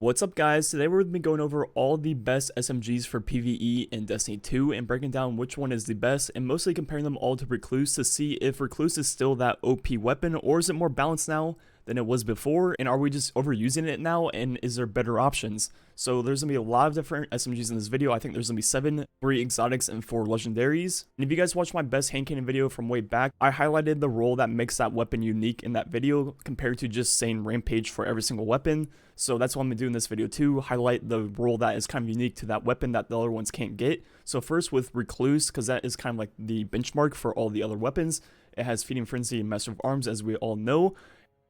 What's up guys, today we're going to be going over all the best SMGs for PvE in Destiny 2 and breaking down which one is the best and mostly comparing them all to Recluse to see if Recluse is still that OP weapon or is it more balanced now than it was before, and are we just overusing it now, and is there better options? So there's going to be a lot of different SMGs in this video. I think there's going to be 7, 3 exotics, and 4 legendaries. And if you guys watched my best hand cannon video from way back, I highlighted the role that makes that weapon unique in that video compared to just saying rampage for every single weapon. So that's what I'm going to do in this video too, highlight the role that is kind of unique to that weapon that the other ones can't get. So first with Recluse, because that is kind of like the benchmark for all the other weapons. It has Feeding Frenzy and Master of Arms, as we all know.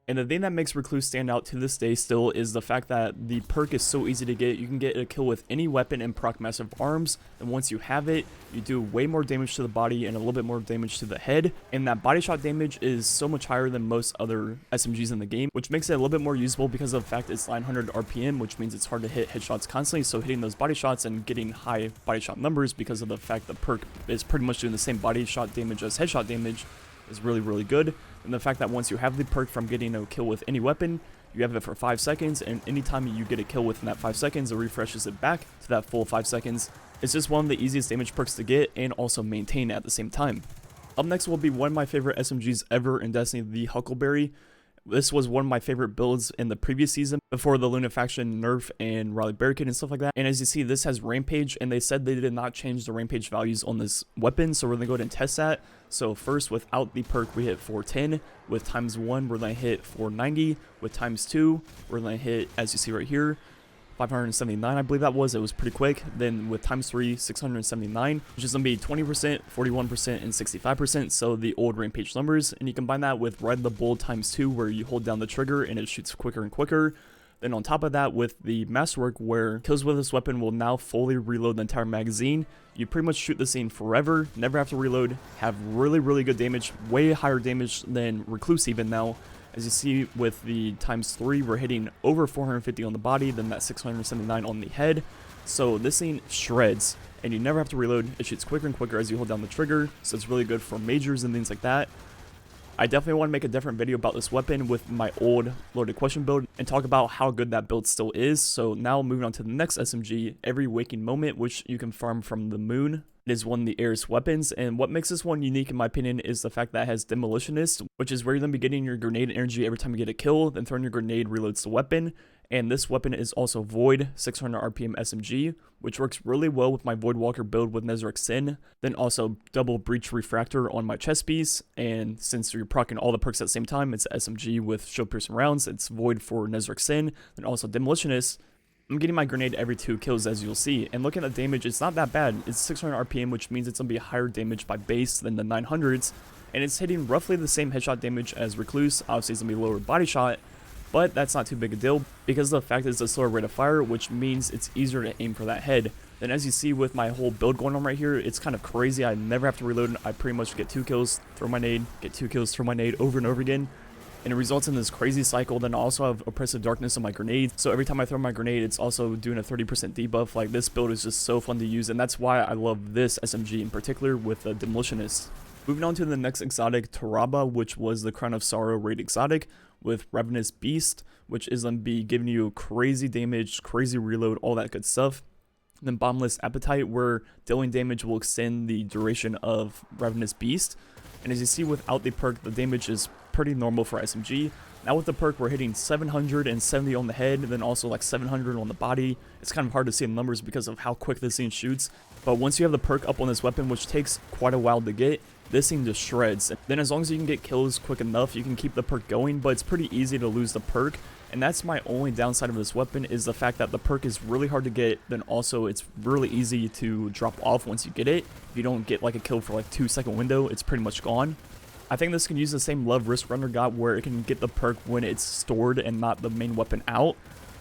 And the thing that makes Recluse stand out to this day still is the fact that the perk is so easy to get. You can get a kill with any weapon and proc Master of Arms, and once you have it, you do way more damage to the body and a little bit more damage to the head, and that body shot damage is so much higher than most other SMGs in the game, which makes it a little bit more usable because of the fact it's 900 RPM, which means it's hard to hit headshots constantly, so hitting those body shots and getting high body shot numbers because of the fact the perk is pretty much doing the same body shot damage as headshot damage is really good. And the fact that once you have the perk from getting a kill with any weapon, you have it for 5 seconds, and anytime you get a kill within that 5 seconds, it refreshes it back to that full 5 seconds. It's just one of the easiest damage perks to get and also maintain at the same time. Up next will be one of my favorite SMGs ever in Destiny, the Huckleberry. This was one of my favorite builds in the previous season before the Luna faction nerf and Raleigh Barricade and stuff like that. And as you see, this has Rampage, and they said they did not change the Rampage values on this weapon, so we're going to go ahead and test that. So first, without the perk, we hit 410. With times 1, we're going to hit 490. With times 2, we're going to hit, as you see right here, 579, I believe that was. It was pretty quick. Then with times 3, 679, which is going to be 20%, 41%, and 65%, so the old Rampage numbers. And you combine that with Ride the Bull times 2, where you hold down the trigger and it shoots quicker and quicker. Then on top of that, with the Masterwork, where kills with this weapon will now fully reload the entire magazine. You pretty much shoot the scene forever, never have to reload, have really good damage, way higher damage than Recluse even now. As you see with the times 3, we're hitting over 450 on the body, then that 679 on the head. So this thing shreds, and you never have to reload. It shoots quicker and quicker as you hold down the trigger, so it's really good for majors and things like that. I definitely want to make a different video about this weapon with my old loaded question build and talk about how good that build still is. So now moving on to the next SMG, Every Waking Moment, which you can farm from the moon. It is one of the Air's weapons, and what makes this one unique in my opinion is the fact that it has Demolitionist, which is where you're going to be getting your grenade energy every time you get a kill, then throwing your grenade reloads the weapon. And this weapon is also Void 600 RPM SMG, which works really well with my Void Walker build with Nezarec Sin, then also double Breach Refractor on my chest piece, and since you're proccing all the perks at the same time, it's SMG with Shield Piercing rounds, it's Void for Nezarec Sin, then also Demolitionist. I'm getting my grenade every 2 kills, as you'll see, and looking at the damage, it's not that bad. It's 600 RPM, which means it's going to be higher damage by base than the 900s, and it's hitting roughly the same headshot damage as Recluse. Obviously it's going to be lower body shot, but that's not too big a deal because of the fact that it's a slower rate of fire, which means it's easier to aim for that head. Then as you see with my whole build going on right here, it's kind of crazy. I never have to reload. I pretty much get 2 kills, throw my nade, get 2 kills, throw my nade over and over again. And it results in this crazy cycle. Then I also have Oppressive Darkness on my grenade. So every time I throw my grenade, it's also doing a 30% debuff. Like, this build is just so fun to use. And that's why I love this SMG in particular with the Demolitionist. Moving on to the next exotic, Taraba, which was the Crown of Sorrow raid exotic with Ravenous Beast, which is going to be giving you crazy damage, crazy reload, all that good stuff. Then Bottomless Appetite, where dealing damage will extend the duration of Ravenous Beast. And as you see without the perk, the damage is pretty normal for SMG. Now with the perk, we're hitting 770 on the head, and then also like 700 on the body. It's kind of hard to see the numbers because of how quick this thing shoots. But once you have the perk up on this weapon, which takes quite a while to get, this thing just shreds. Then as long as you can get kills quick enough, you can keep the perk going, but it's pretty easy to lose the perk. And that's my only downside of this weapon, is the fact that the perk is really hard to get, then also it's really easy to drop off once you get it. If you don't get like a kill for like 2-second window, it's pretty much gone. I think this can use the same love Risk Runner got, where it can get the perk when it's stored and not the main weapon out,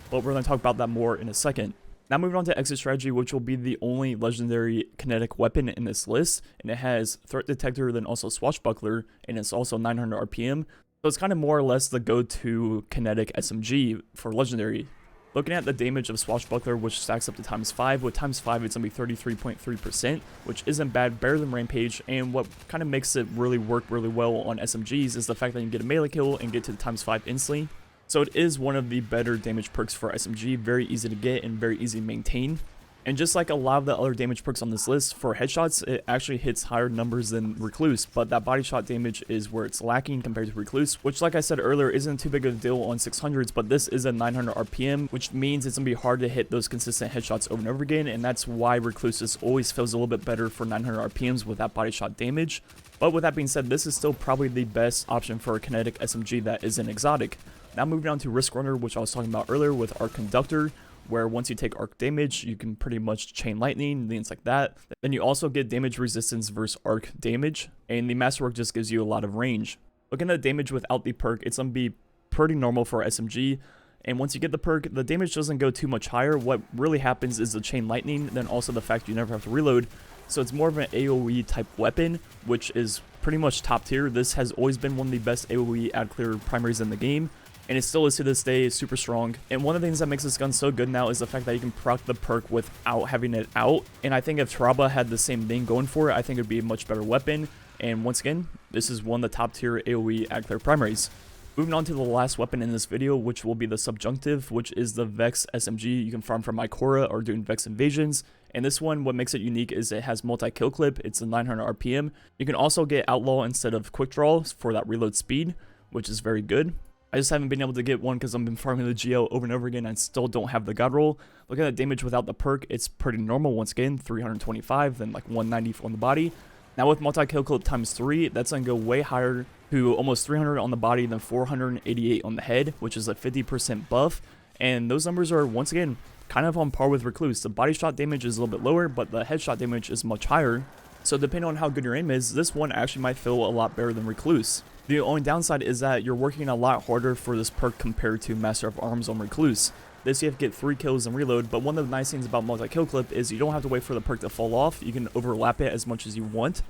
but we're going to talk about that more in a second. Now moving on to Exit Strategy, which will be the only legendary kinetic weapon in this list, and it has Threat Detector, then also Swashbuckler, and it's also 900 RPM, so it's kind of more or less the go-to kinetic SMG for legendary. Looking at the damage of Swashbuckler, which stacks up to times 5, with times 5 it's going to be 33.3%, which isn't bad, better than Rampage, and what kind of makes it really work really well on SMGs is the fact that you can get a melee kill and get to the times 5 instantly. So it is one of the better damage perks for SMG, very easy to get and very easy to maintain. And just like a lot of the other damage perks on this list, for headshots, it actually hits higher numbers than Recluse, but that body shot damage is where it's lacking compared to Recluse, which like I said earlier, isn't too big of a deal on 600s, but this is a 900 RPM, which means it's going to be hard to hit those consistent headshots over and over again, and that's why Recluse always feels a little bit better for 900 RPMs with that body shot damage. But with that being said, this is still probably the best option for a kinetic SMG that isn't exotic. Now moving on to Risk Runner, which I was talking about earlier with Arc Conductor, where once you take arc damage, you can pretty much chain lightning, things like that. Then you also get damage resistance versus arc damage, and the Masterwork just gives you a lot of range. Looking at damage without the perk, it's going to be pretty normal for SMG, and once you get the perk, the damage doesn't go too much higher. What really happens is the chain lightning, then also the fact you never have to reload, so it's more of an AoE type weapon, which is pretty much top tier. This has always been one of the best AoE ad clear primaries in the game, and it still is to this day, super strong. And one of the things that makes this gun so good now is the fact that you can proc the perk without having it out. And I think if Taraba had the same thing going for it, I think it would be a much better weapon. And once again, this is one of the top tier AoE ad clear primaries. Moving on to the last weapon in this video, which will be the Subjunctive, which is the Vex SMG. You can farm from Ehroar or doing Vex invasions. And this one, what makes it unique is it has multi-kill clip. It's a 900 RPM. You can also get Outlaw instead of Quick Draw for that reload speed, which is very good. I just haven't been able to get one because I've been farming the GL over and over again and still don't have the God Roll. Looking at the damage without the perk, it's pretty normal once again, 325, then like 190 on the body. Now with multi-kill clip times 3, that's going to go way higher to almost 300 on the body than 488 on the head, which is a 50% buff. And those numbers are, once again, kind of on par with Recluse. The body shot damage is a little bit lower, but the headshot damage is much higher. So depending on how good your aim is, this one actually might feel a lot better than Recluse. The only downside is that you're working a lot harder for this perk compared to Master of Arms on Recluse. This you have to get 3 kills and reload, but one of the nice things about multi-kill clip is you don't have to wait for the perk to fall off. You can overlap it as much as you want,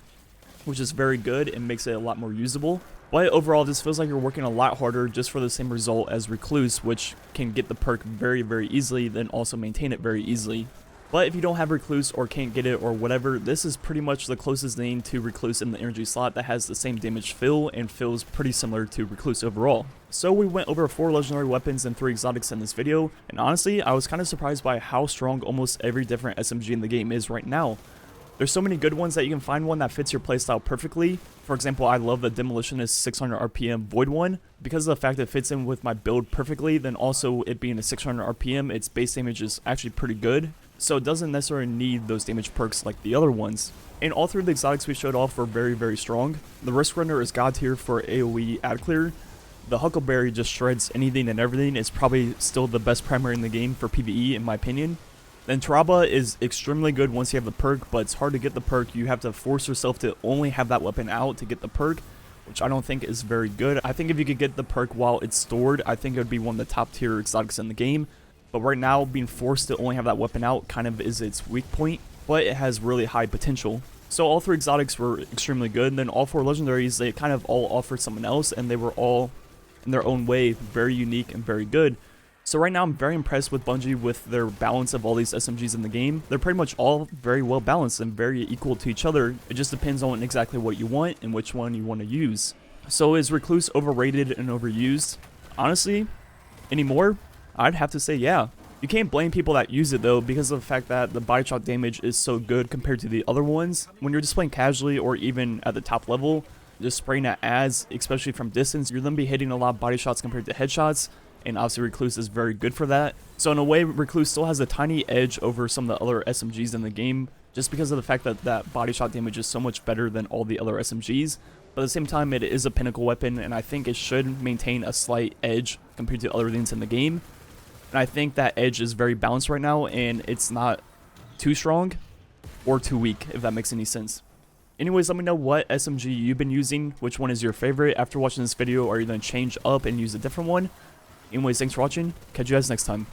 which is very good and makes it a lot more usable. But overall, this feels like you're working a lot harder just for the same result as Recluse, which can get the perk very, very easily, then also maintain it very easily. But if you don't have Recluse or can't get it or whatever, this is pretty much the closest thing to Recluse in the energy slot that has the same damage fill and feels pretty similar to Recluse overall. So we went over 4 legendary weapons and 3 exotics in this video, and honestly, I was kind of surprised by how strong almost every different SMG in the game is right now. There's so many good ones that you can find one that fits your playstyle perfectly. For example, I love the Demolitionist 600 RPM Void one because of the fact that it fits in with my build perfectly, then also it being a 600 RPM, its base damage is actually pretty good. So it doesn't necessarily need those damage perks like the other ones. And all 3 of the exotics we showed off were very, very strong. The Risk Runner is god tier for AoE ad clear. The Huckleberry just shreds anything and everything. It's probably still the best primary in the game for PvE in my opinion. Then Taraba is extremely good once you have the perk, but it's hard to get the perk. You have to force yourself to only have that weapon out to get the perk, which I don't think is very good. I think if you could get the perk while it's stored, I think it would be one of the top tier exotics in the game. But right now, being forced to only have that weapon out kind of is its weak point, but it has really high potential. So all 3 exotics were extremely good, and then all 4 legendaries, they kind of all offered something else, and they were all, in their own way, very unique and very good. So right now, I'm very impressed with Bungie with their balance of all these SMGs in the game. They're pretty much all very well balanced and very equal to each other. It just depends on exactly what you want and which one you want to use. So is Recluse overrated and overused? Honestly, anymore? I'd have to say yeah. You can't blame people that use it though because of the fact that the body shot damage is so good compared to the other ones. When you're just playing casually or even at the top level, just spraying at ads, especially from distance, you're going to be hitting a lot of body shots compared to headshots, and obviously Recluse is very good for that. So in a way, Recluse still has a tiny edge over some of the other SMGs in the game just because of the fact that that body shot damage is so much better than all the other SMGs. But at the same time, it is a pinnacle weapon, and I think it should maintain a slight edge compared to other things in the game. And I think that edge is very balanced right now, and it's not too strong or too weak, if that makes any sense. Anyways, let me know what SMG you've been using, which one is your favorite. After watching this video, are you going to change up and use a different one? Anyways, thanks for watching. Catch you guys next time.